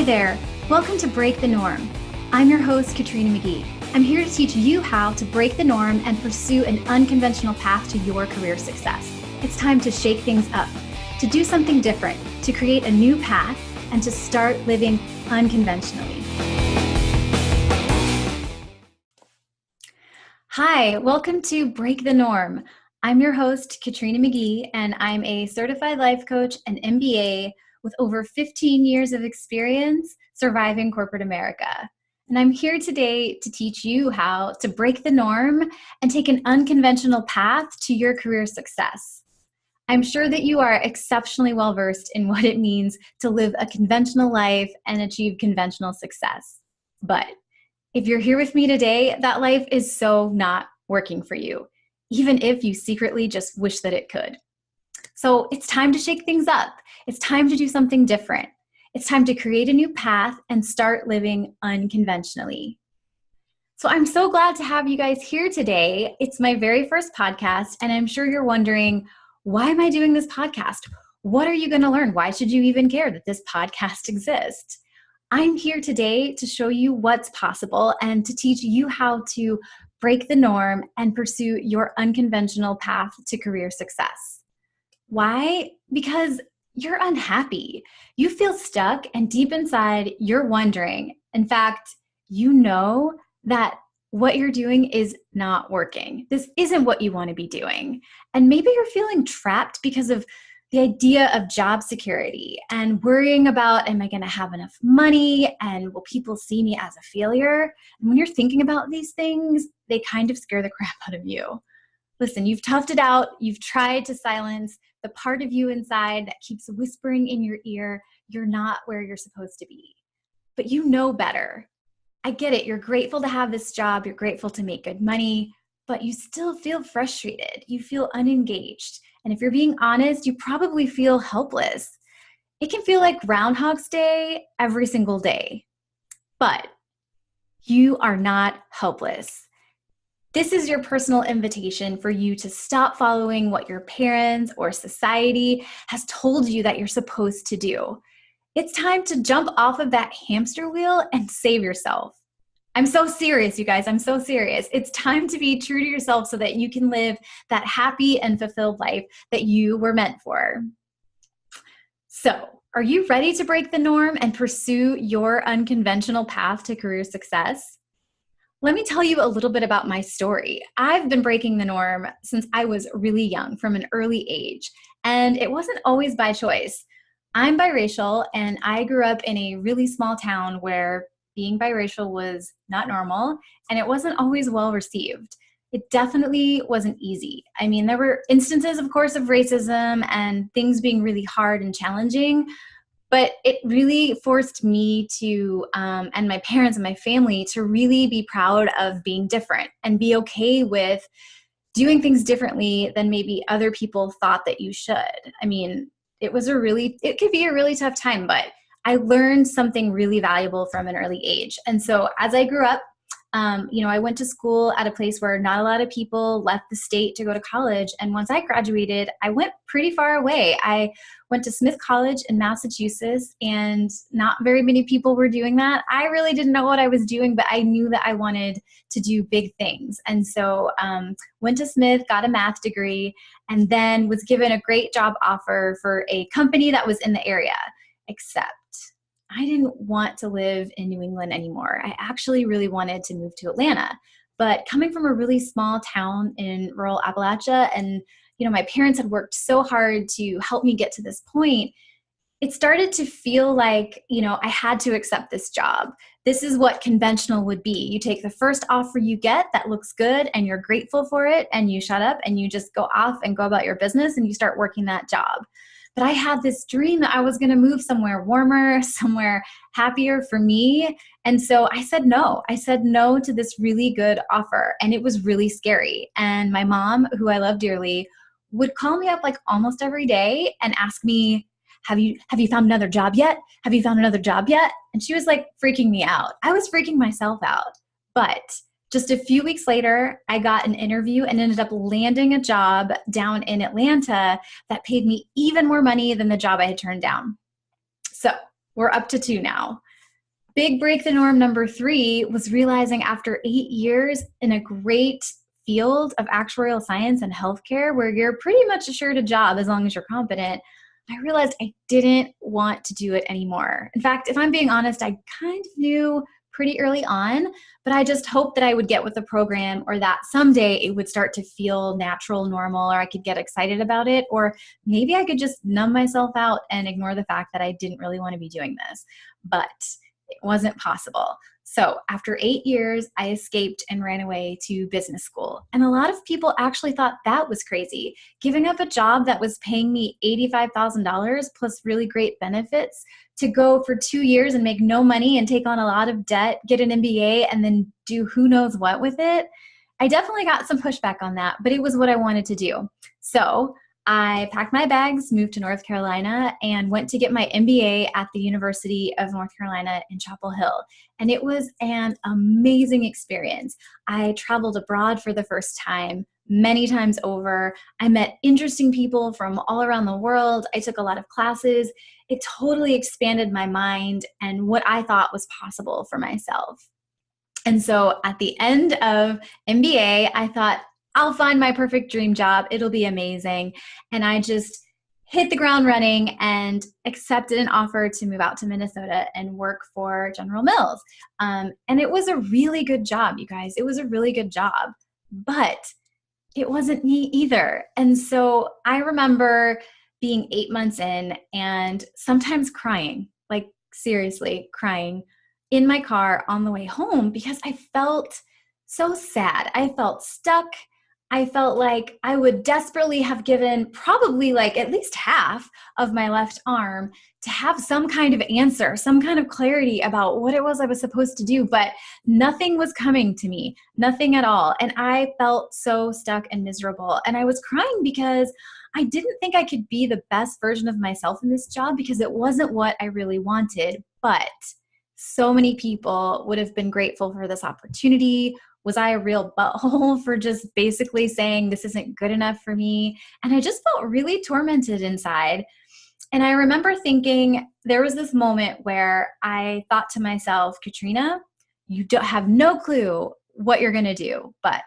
there, welcome to Break the Norm. I'm your host, Katrina McGee. I'm here to teach you how to break the norm and pursue an unconventional path to your career success. It's time to shake things up, to do something different, to create a new path, and to start living unconventionally. Hi, welcome to Break the Norm. I'm your host, Katrina McGee, and I'm a certified life coach and MBA with over 15 years of experience surviving corporate America. And I'm here today to teach you how to break the norm and take an unconventional path to your career success. I'm sure that you are exceptionally well versed in what it means to live a conventional life and achieve conventional success. But if you're here with me today, that life is so not working for you, even if you secretly just wish that it could. So it's time to shake things up. It's time to do something different. It's time to create a new path and start living unconventionally. So I'm so glad to have you guys here today. It's my very first podcast, and I'm sure you're wondering, why am I doing this podcast? What are you going to learn? Why should you even care that this podcast exists? I'm here today to show you what's possible and to teach you how to break the norm and pursue your unconventional path to career success. Why? Because you're unhappy. You feel stuck, and deep inside, you're wondering. In fact, you know that what you're doing is not working. This isn't what you want to be doing. And maybe you're feeling trapped because of the idea of job security and worrying about, am I going to have enough money? And will people see me as a failure? And when you're thinking about these things, they kind of scare the crap out of you. Listen, you've toughed it out. You've tried to silence the part of you inside that keeps whispering in your ear, you're not where you're supposed to be. But you know better. I get it. You're grateful to have this job. You're grateful to make good money, but you still feel frustrated. You feel unengaged. And if you're being honest, you probably feel helpless. It can feel like Groundhog's Day every single day. But you are not helpless. This is your personal invitation for you to stop following what your parents or society has told you that you're supposed to do. It's time to jump off of that hamster wheel and save yourself. I'm so serious, you guys. I'm so serious. It's time to be true to yourself so that you can live that happy and fulfilled life that you were meant for. So, are you ready to break the norm and pursue your unconventional path to career success? Let me tell you a little bit about my story. I've been breaking the norm since I was really young, from an early age, and it wasn't always by choice. I'm biracial, and I grew up in a really small town where being biracial was not normal, and it wasn't always well received. It definitely wasn't easy. I mean, there were instances, of course, of racism and things being really hard and challenging, but it really forced me to, and my parents and my family, to really be proud of being different and be okay with doing things differently than maybe other people thought that you should. I mean, it could be a really tough time, but I learned something really valuable from an early age. And so as I grew up, I went to school at a place where not a lot of people left the state to go to college. And once I graduated, I went pretty far away. I went to Smith College in Massachusetts, and not very many people were doing that. I really didn't know what I was doing, but I knew that I wanted to do big things. And so went to Smith, got a math degree, and then was given a great job offer for a company that was in the area, except I didn't want to live in New England anymore. I actually really wanted to move to Atlanta. But coming from a really small town in rural Appalachia, and my parents had worked so hard to help me get to this point, it started to feel like, I had to accept this job. This is what conventional would be. You take the first offer you get that looks good, and you're grateful for it, and you shut up and you just go off and go about your business and you start working that job. But I had this dream that I was going to move somewhere warmer, somewhere happier for me. And so I said no. I said no to this really good offer. And it was really scary. And my mom, who I love dearly, would call me up like almost every day and ask me, have you found another job yet? Have you found another job yet? And she was like freaking me out. I was freaking myself out. But just a few weeks later, I got an interview and ended up landing a job down in Atlanta that paid me even more money than the job I had turned down. So we're up to 2 now. big break the norm number 3 was realizing after 8 years in a great field of actuarial science and healthcare, where you're pretty much assured a job as long as you're competent, I realized I didn't want to do it anymore. In fact, if I'm being honest, I kind of knew pretty early on, but I just hoped that I would get with the program, or that someday it would start to feel natural, normal, or I could get excited about it, or maybe I could just numb myself out and ignore the fact that I didn't really want to be doing this. But it wasn't possible. So after 8 years, I escaped and ran away to business school. And a lot of people actually thought that was crazy. Giving up a job that was paying me $85,000 plus really great benefits to go for 2 years and make no money and take on a lot of debt, get an MBA, and then do who knows what with it. I definitely got some pushback on that, but it was what I wanted to do. So I packed my bags, moved to North Carolina, and went to get my MBA at the University of North Carolina in Chapel Hill. And it was an amazing experience. I traveled abroad for the first time, many times over. I met interesting people from all around the world. I took a lot of classes. It totally expanded my mind and what I thought was possible for myself. And so at the end of MBA, I thought, I'll find my perfect dream job. It'll be amazing. And I just hit the ground running and accepted an offer to move out to Minnesota and work for General Mills. And it was a really good job, you guys. It was a really good job, but it wasn't me either. And so I remember being 8 months in and sometimes crying, like seriously crying in my car on the way home, because I felt so sad. I felt stuck. I felt like I would desperately have given probably like at least half of my left arm to have some kind of answer, some kind of clarity about what it was I was supposed to do, but nothing was coming to me, nothing at all. And I felt so stuck and miserable. And I was crying because I didn't think I could be the best version of myself in this job, because it wasn't what I really wanted. But so many people would have been grateful for this opportunity. Was I a real butthole for just basically saying this isn't good enough for me? And I just felt really tormented inside. And I remember thinking, there was this moment where I thought to myself, Katrina, you don't have no clue what you're going to do. But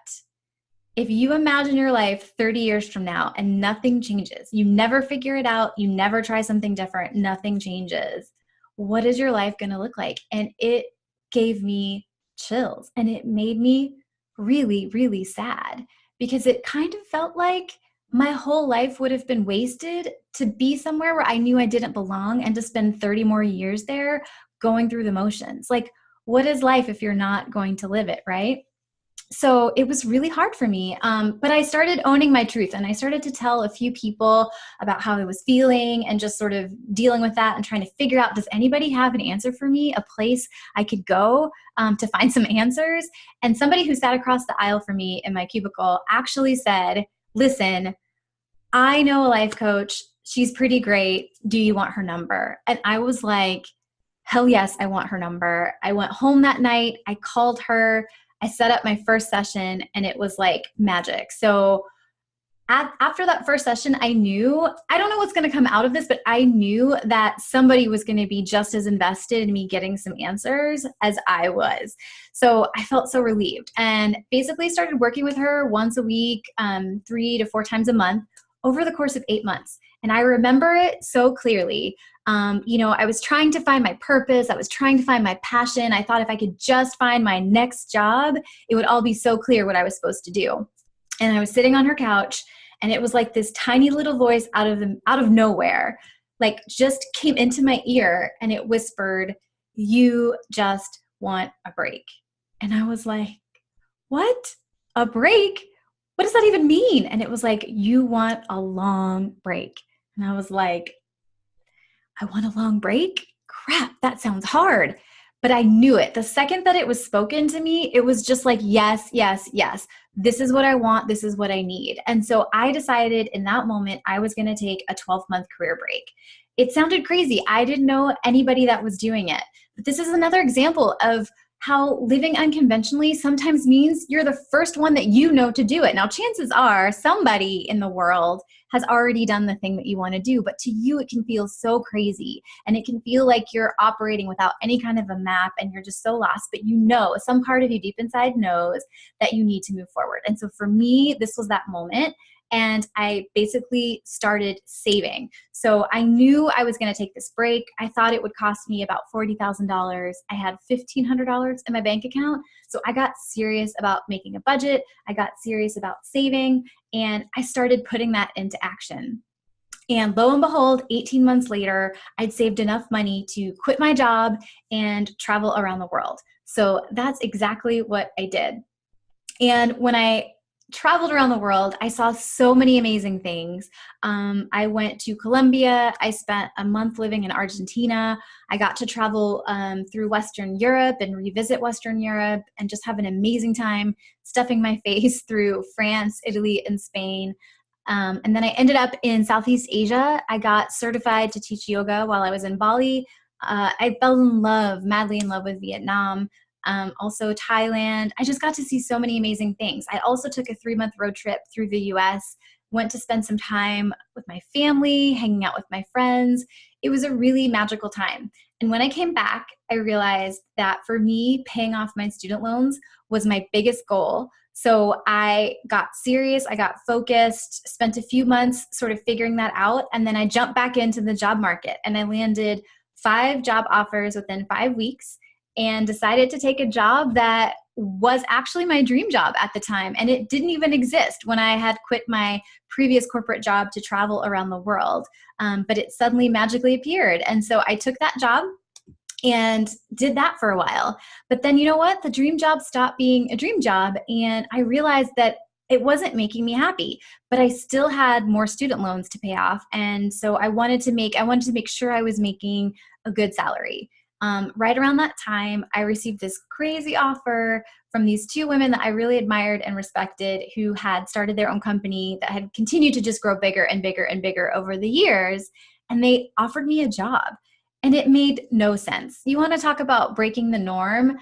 if you imagine your life 30 years from now and nothing changes, you never figure it out, you never try something different, nothing changes, what is your life going to look like? And it gave me chills, and it made me really, really sad, because it kind of felt like my whole life would have been wasted to be somewhere where I knew I didn't belong and to spend 30 more years there going through the motions. Like, what is life if you're not going to live it, right? So it was really hard for me, but I started owning my truth, and I started to tell a few people about how I was feeling and just sort of dealing with that and trying to figure out, does anybody have an answer for me, a place I could go to find some answers? And somebody who sat across the aisle from me in my cubicle actually said, listen, I know a life coach. She's pretty great. Do you want her number? And I was like, hell yes, I want her number. I went home that night. I called her. I set up my first session, and it was like magic. So after that first session, I knew, I don't know what's going to come out of this, but I knew that somebody was going to be just as invested in me getting some answers as I was. So I felt so relieved, and basically started working with her once a week, 3 to 4 times a month over the course of 8 months. And I remember it so clearly. I was trying to find my purpose. I was trying to find my passion. I thought if I could just find my next job, it would all be so clear what I was supposed to do. And I was sitting on her couch, and it was like this tiny little voice out of nowhere, like just came into my ear, and it whispered, "You just want a break." And I was like, "What? A break? What does that even mean?" And it was like, "You want a long break." And I was like, I want a long break? Crap, that sounds hard. But I knew it. The second that it was spoken to me, it was just like, yes, yes, yes. This is what I want. This is what I need. And so I decided in that moment, I was going to take a 12-month career break. It sounded crazy. I didn't know anybody that was doing it. But this is another example of how living unconventionally sometimes means you're the first one that you know to do it. Now, chances are somebody in the world has already done the thing that you want to do, but to you, it can feel so crazy and it can feel like you're operating without any kind of a map and you're just so lost, but you know, some part of you deep inside knows that you need to move forward. And so for me, this was that moment. And I basically started saving. So I knew I was going to take this break. I thought it would cost me about $40,000. I had $1,500 in my bank account. So I got serious about making a budget. I got serious about saving, and I started putting that into action. And lo and behold, 18 months later, I'd saved enough money to quit my job and travel around the world. So that's exactly what I did. And when I traveled around the world, I saw so many amazing things. I went to Colombia. I spent a month living in Argentina. I got to travel through Western Europe and revisit Western Europe and just have an amazing time stuffing my face through France, Italy, and Spain. And then I ended up in Southeast Asia. I got certified to teach yoga while I was in Bali. I fell in love, madly in love with Vietnam. Also Thailand. I just got to see so many amazing things. I also took a 3-month road trip through the US, went to spend some time with my family, hanging out with my friends. It was a really magical time. And when I came back, I realized that for me, paying off my student loans was my biggest goal. So I got serious, I got focused, spent a few months sort of figuring that out. And then I jumped back into the job market and I landed 5 job offers within 5 weeks. And decided to take a job that was actually my dream job at the time. And it didn't even exist when I had quit my previous corporate job to travel around the world. But it suddenly magically appeared. And so I took that job and did that for a while. But then you know what? The dream job stopped being a dream job. And I realized that it wasn't making me happy, but I still had more student loans to pay off. And so I wanted to make sure I was making a good salary. Right around that time, I received this crazy offer from these 2 women that I really admired and respected who had started their own company that had continued to just grow bigger and bigger and bigger over the years. And they offered me a job and it made no sense. You want to talk about breaking the norm?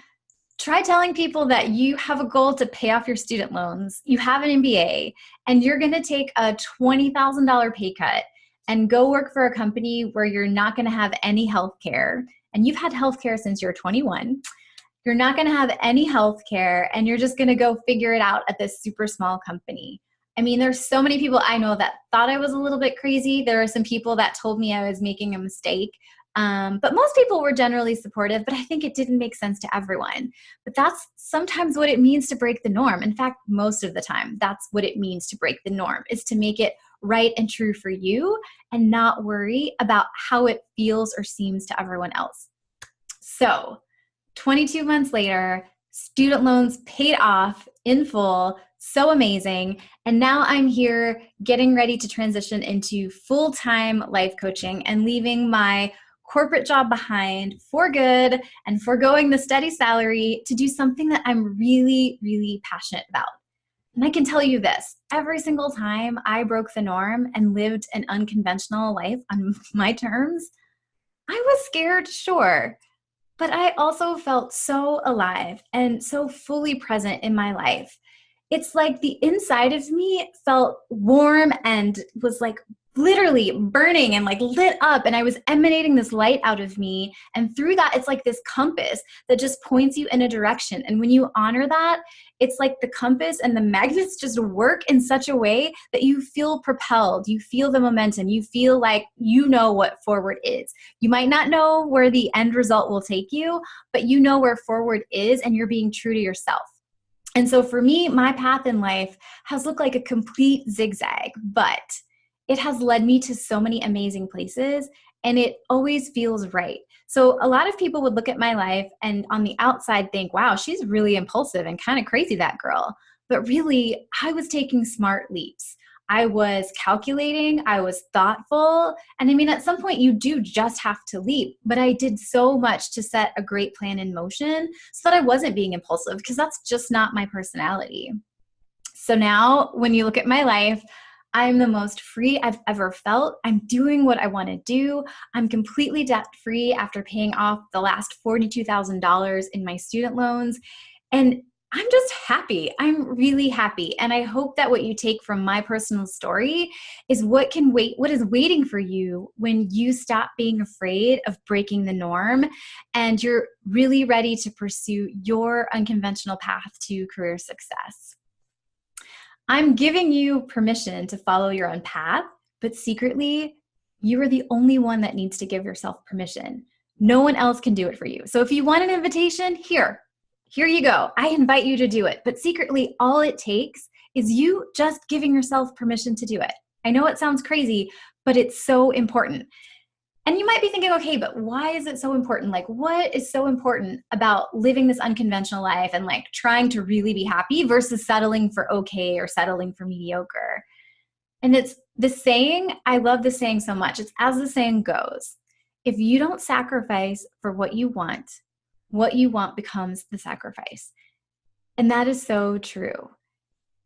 Try telling people that you have a goal to pay off your student loans, you have an MBA, and you're going to take a $20,000 pay cut and go work for a company where you're not going to have any health care. And you've had healthcare since you're 21, you're not going to have any healthcare and you're just going to go figure it out at this super small company. I mean, there's so many people I know that thought I was a little bit crazy. There are some people that told me I was making a mistake. But most people were generally supportive, but I think it didn't make sense to everyone. But that's sometimes what it means to break the norm. In fact, most of the time, that's what it means to break the norm, is to make it right and true for you and not worry about how it feels or seems to everyone else. So 22 months later, student loans paid off in full, so amazing. And now I'm here getting ready to transition into full-time life coaching and leaving my corporate job behind for good and foregoing the steady salary to do something that I'm really, really passionate about. And I can tell you this, every single time I broke the norm and lived an unconventional life on my terms, I was scared, sure, but I also felt so alive and so fully present in my life. It's like the inside of me felt warm and was like literally burning and like lit up, and I was emanating this light out of me, and through that it's like this compass that just points you in a direction. And when you honor that, it's like the compass and the magnets just work in such a way that you feel propelled, you feel the momentum, you feel like you know what forward is. You might not know where the end result will take you, but you know where forward is, and you're being true to yourself. And so for me, my path in life has looked like a complete zigzag, but it has led me to so many amazing places, and it always feels right. So a lot of people would look at my life and on the outside think, wow, she's really impulsive and kind of crazy, that girl. But really, I was taking smart leaps. I was calculating, I was thoughtful. And I mean, at some point you do just have to leap, but I did so much to set a great plan in motion so that I wasn't being impulsive, because that's just not my personality. So now when you look at my life, I'm the most free I've ever felt. I'm doing what I want to do. I'm completely debt free after paying off the last $42,000 in my student loans. And I'm just happy. I'm really happy. And I hope that what you take from my personal story is what is waiting for you when you stop being afraid of breaking the norm and you're really ready to pursue your unconventional path to career success. I'm giving you permission to follow your own path, but secretly, you are the only one that needs to give yourself permission. No one else can do it for you. So if you want an invitation, here you go. I invite you to do it. But secretly, all it takes is you just giving yourself permission to do it. I know it sounds crazy, but it's so important. And you might be thinking, okay, but why is it so important? Like, what is so important about living this unconventional life and like trying to really be happy versus settling for okay or settling for mediocre? And it's the saying, I love the saying so much. It's as the saying goes, if you don't sacrifice for what you want becomes the sacrifice. And that is so true.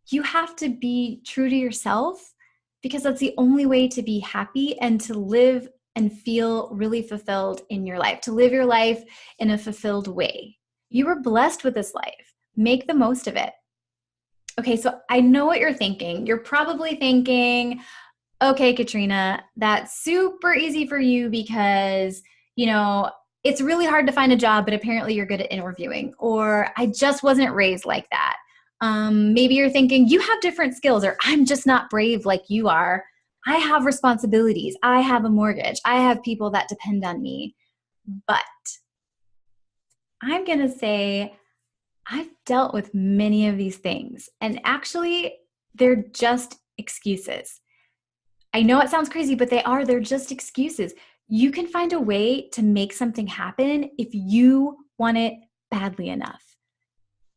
You have to be true to yourself because that's the only way to be happy and to live and feel really fulfilled in your life, to live your life in a fulfilled way. You were blessed with this life. Make the most of it. Okay, so I know what you're thinking. You're probably thinking, okay, Katrina, that's super easy for you because, it's really hard to find a job, but apparently you're good at interviewing. Or I just wasn't raised like that. Maybe you're thinking you have different skills, or I'm just not brave like you are. I have responsibilities. I have a mortgage. I have people that depend on me. But I'm going to say I've dealt with many of these things. And actually, they're just excuses. I know it sounds crazy, but they're just excuses. You can find a way to make something happen if you want it badly enough.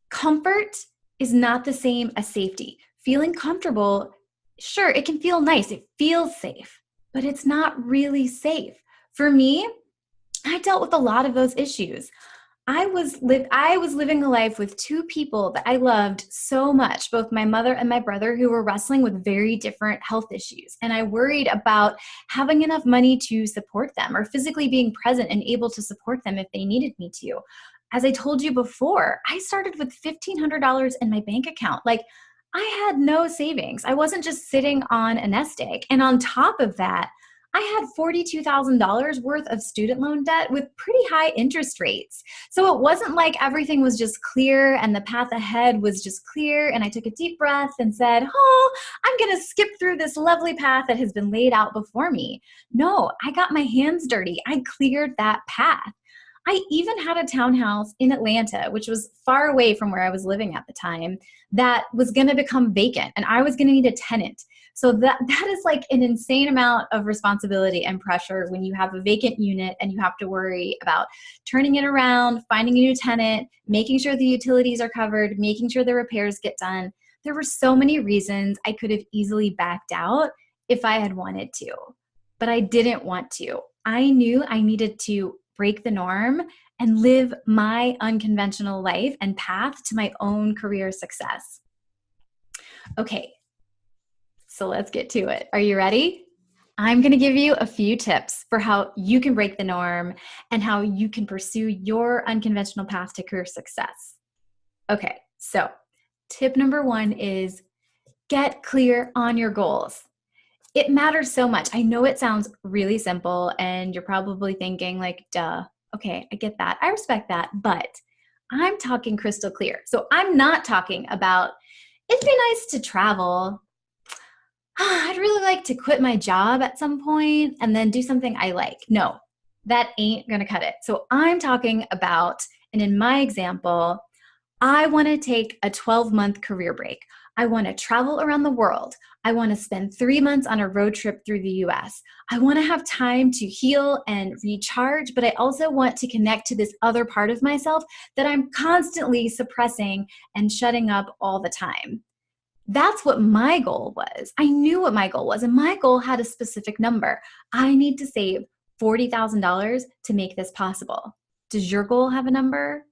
Comfort is not the same as safety. Feeling comfortable, sure, it can feel nice. It feels safe, but it's not really safe. For me, I dealt with a lot of those issues. I was living a life with two people that I loved so much, both my mother and my brother, who were wrestling with very different health issues. And I worried about having enough money to support them or physically being present and able to support them if they needed me to. As I told you before, I started with $1,500 in my bank account. Like, I had no savings. I wasn't just sitting on a nest egg. And on top of that, I had $42,000 worth of student loan debt with pretty high interest rates. So it wasn't like everything was just clear and the path ahead was just clear. And I took a deep breath and said, I'm going to skip through this lovely path that has been laid out before me. No, I got my hands dirty. I cleared that path. I even had a townhouse in Atlanta, which was far away from where I was living at the time, that was going to become vacant and I was going to need a tenant. So that is like an insane amount of responsibility and pressure when you have a vacant unit and you have to worry about turning it around, finding a new tenant, making sure the utilities are covered, making sure the repairs get done. There were so many reasons I could have easily backed out if I had wanted to, but I didn't want to. I knew I needed to break the norm and live my unconventional life and path to my own career success. Okay, so let's get to it. Are you ready? I'm going to give you a few tips for how you can break the norm and how you can pursue your unconventional path to career success. Okay, so tip number 1 is get clear on your goals. It matters so much. I know it sounds really simple and you're probably thinking like, duh, okay, I get that. I respect that, but I'm talking crystal clear. So I'm not talking about, it'd be nice to travel. I'd really like to quit my job at some point and then do something I like. No, that ain't gonna cut it. So I'm talking about, and in my example, I wanna take a 12-month career break. I wanna travel around the world. I wanna spend 3 months on a road trip through the US. I wanna have time to heal and recharge, but I also want to connect to this other part of myself that I'm constantly suppressing and shutting up all the time. That's what my goal was. I knew what my goal was, and my goal had a specific number. I need to save $40,000 to make this possible. Does your goal have a number?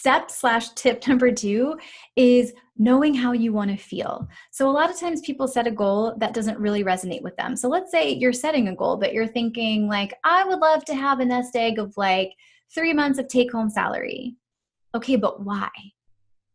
Step/tip number 2 is knowing how you want to feel. So a lot of times people set a goal that doesn't really resonate with them. So let's say you're setting a goal, but you're thinking like, I would love to have a nest egg of like 3 months of take-home salary. Okay, but why?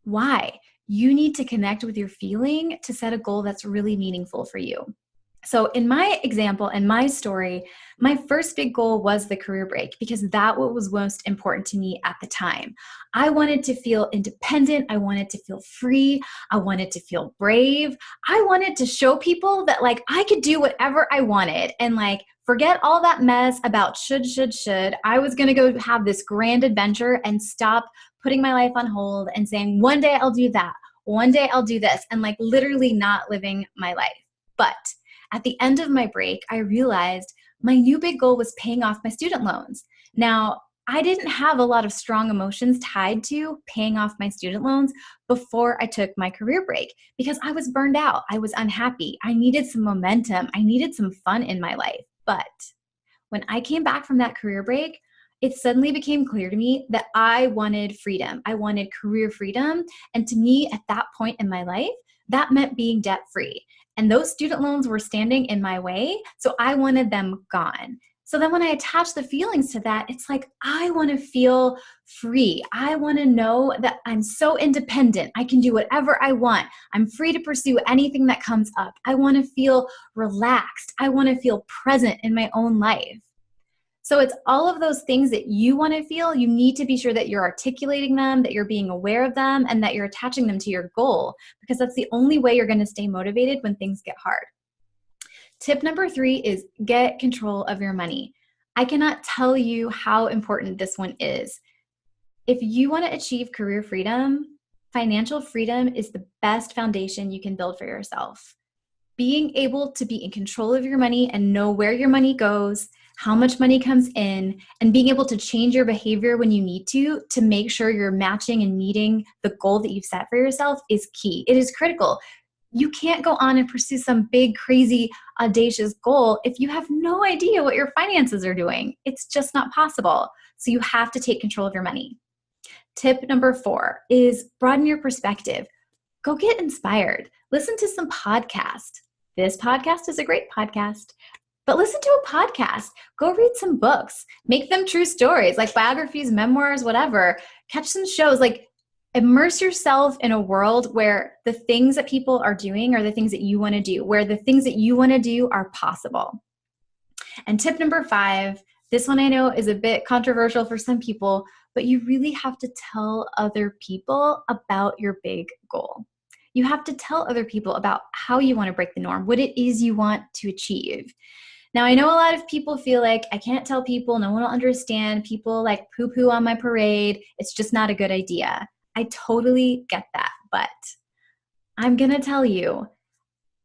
Why? You need to connect with your feeling to set a goal that's really meaningful for you. So in my example and my story, my first big goal was the career break because that was most important to me at the time. I wanted to feel independent. I wanted to feel free. I wanted to feel brave. I wanted to show people that like I could do whatever I wanted and like forget all that mess about should. I was going to go have this grand adventure and stop putting my life on hold and saying, one day I'll do that. One day I'll do this, and like literally not living my life. But at the end of my break, I realized my new big goal was paying off my student loans. Now, I didn't have a lot of strong emotions tied to paying off my student loans before I took my career break because I was burned out. I was unhappy. I needed some momentum. I needed some fun in my life. But when I came back from that career break, it suddenly became clear to me that I wanted freedom. I wanted career freedom. And to me, at that point in my life, that meant being debt-free. And those student loans were standing in my way, so I wanted them gone. So then when I attach the feelings to that, it's like, I want to feel free. I want to know that I'm so independent. I can do whatever I want. I'm free to pursue anything that comes up. I want to feel relaxed. I want to feel present in my own life. So it's all of those things that you want to feel. You need to be sure that you're articulating them, that you're being aware of them, and that you're attaching them to your goal, because that's the only way you're going to stay motivated when things get hard. Tip number 3 is get control of your money. I cannot tell you how important this one is. If you want to achieve career freedom, financial freedom is the best foundation you can build for yourself. Being able to be in control of your money and know where your money goes, how much money comes in, and being able to change your behavior when you need to make sure you're matching and meeting the goal that you've set for yourself is key. It is critical. You can't go on and pursue some big, crazy, audacious goal if you have no idea what your finances are doing. It's just not possible. So you have to take control of your money. Tip number 4 is broaden your perspective. Go get inspired. Listen to some podcasts. This podcast is a great podcast. But listen to a podcast. Go read some books. Make them true stories, like biographies, memoirs, whatever. Catch some shows. Like, immerse yourself in a world where the things that people are doing are the things that you want to do, where the things that you want to do are possible. And tip number 5, this one I know is a bit controversial for some people, but you really have to tell other people about your big goal. You have to tell other people about how you want to break the norm, what it is you want to achieve. Now, I know a lot of people feel like I can't tell people, no one will understand, people like poo-poo on my parade, it's just not a good idea. I totally get that, but I'm going to tell you,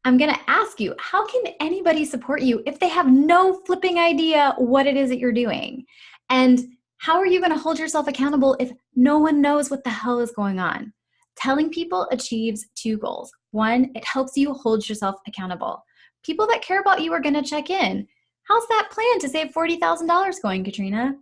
I'm going to ask you, how can anybody support you if they have no flipping idea what it is that you're doing? And how are you going to hold yourself accountable if no one knows what the hell is going on? Telling people achieves 2 goals. 1, it helps you hold yourself accountable. People that care about you are going to check in. How's that plan to save $40,000 going, Katrina?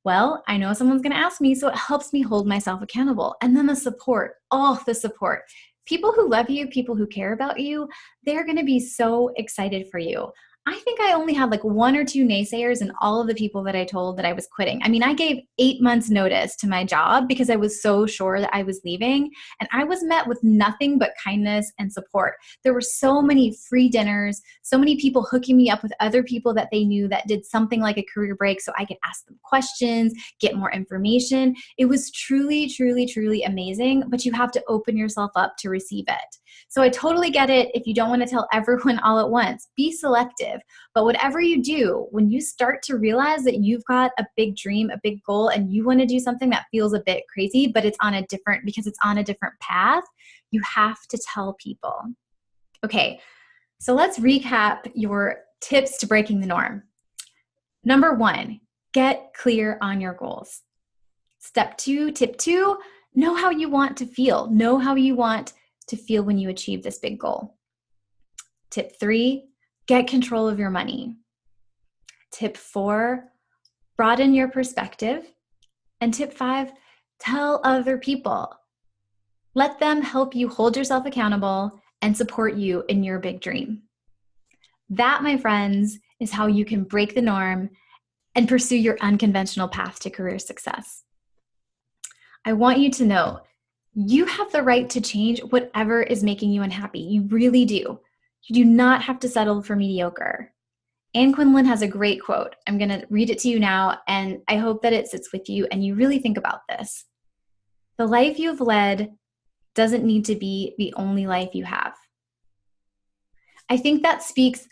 Well, I know someone's going to ask me, so it helps me hold myself accountable. And then the support, the support. People who love you, people who care about you, they're going to be so excited for you. I think I only had like 1 or 2 naysayers in all of the people that I told that I was quitting. I mean, I gave 8 months notice to my job because I was so sure that I was leaving, and I was met with nothing but kindness and support. There were so many free dinners, so many people hooking me up with other people that they knew that did something like a career break so I could ask them questions, get more information. It was truly, truly, truly amazing, but you have to open yourself up to receive it. So I totally get it if you don't want to tell everyone all at once. Be selective. But whatever you do, when you start to realize that you've got a big dream, a big goal, and you want to do something that feels a bit crazy, but it's on a different path, you have to tell people. Okay, so let's recap your tips to breaking the norm. Number 1, get clear on your goals. Tip 2, know how you want to feel. Know how you want to feel when you achieve this big goal. Tip 3, get control of your money. Tip 4, broaden your perspective. And tip 5, Tell other people. Let them help you hold yourself accountable and support you in your big dream. That, my friends, is how you can break the norm and pursue your unconventional path to career success. I want you to know you have the right to change whatever is making you unhappy. You really do. You do not have to settle for mediocre. Anne Quinlan has a great quote. I'm going to read it to you now, and I hope that it sits with you and you really think about this. The life you've led doesn't need to be the only life you have. I think that speaks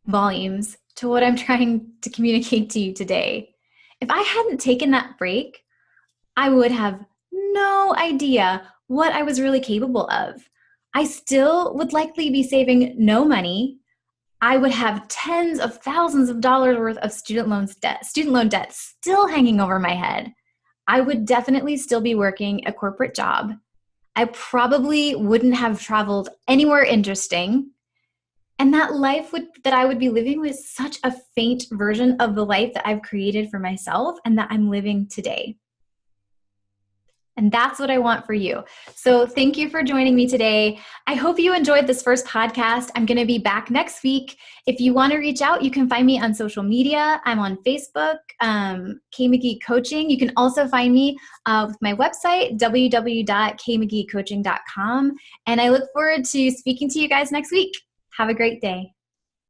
volumes to what I'm trying to communicate to you today. If I hadn't taken that break, I would have no idea what I was really capable of. I still would likely be saving no money. I would have tens of thousands of dollars worth of student loan debt still hanging over my head. I would definitely still be working a corporate job. I probably wouldn't have traveled anywhere interesting. And that life that I would be living was such a faint version of the life that I've created for myself and that I'm living today. And that's what I want for you. So thank you for joining me today. I hope you enjoyed this first podcast. I'm going to be back next week. If you want to reach out, you can find me on social media. I'm on Facebook, K McGee Coaching. You can also find me with my website, www.kmcgeecoaching.com. And I look forward to speaking to you guys next week. Have a great day.